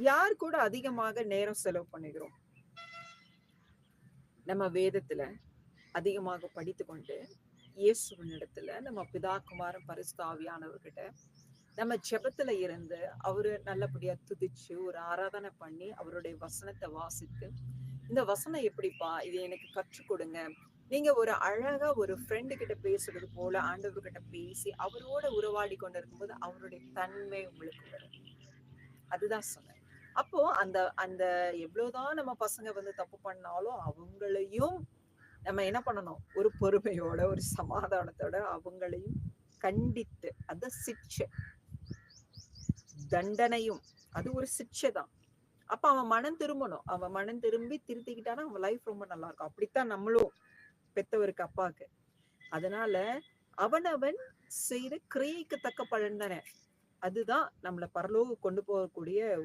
யார் கூட அதிகமாக நேரம் செலவு பண்ணுகிறோம்? நம்ம வேதத்துல அதிகமாக படித்துக்கொண்டு இயேசுவினிடத்துல நம்ம பிதா குமாரன் பரிசுத்த ஆவியானவர்கிட்ட நம்ம ஜெபத்துல இருந்து அவரு நல்லபடியா துதிச்சு ஒரு ஆராதனை பண்ணி அவருடைய வசனத்தை வாசித்து இந்த வசனம் எப்படிப்பா இது எனக்கு கற்றுக் கொடுங்க. நீங்க ஒரு அழகா ஒரு ஃப்ரெண்டு கிட்ட பேசுறது போல ஆண்டவர்கிட்ட பேசி அவரோட உறவாடி கொண்டு இருக்கும்போது அவருடைய தன்மை உங்களுக்கு வரும். அதுதான் சொன்னேன். அப்போ அந்த அந்த எவ்வளவுதான் நம்ம பசங்க வந்து தப்பு பண்ணாலும் அவங்களையும் நம்ம என்ன பண்ணணும்? ஒரு பொறுமையோட, ஒரு சமாதானத்தோட அவங்களையும் கண்டித்து, அத சிட்சை. தண்டனையும் அது ஒரு சிட்சை தான். அப்ப அவன் மனம் திரும்பணும். அவன் மனம் திரும்பி திருத்திக்கிட்டானா அவன் லைஃப் ரொம்ப நல்லா இருக்கும். அப்படித்தான் நம்மளும் பெத்தவருக்கு அப்பாக்கு. அதனால அவனவன் செய்த கிரியைக்கு தக்க பலன் தானே. அதுதான் நம்மள பரலோகம் கொண்டு போகக்கூடிய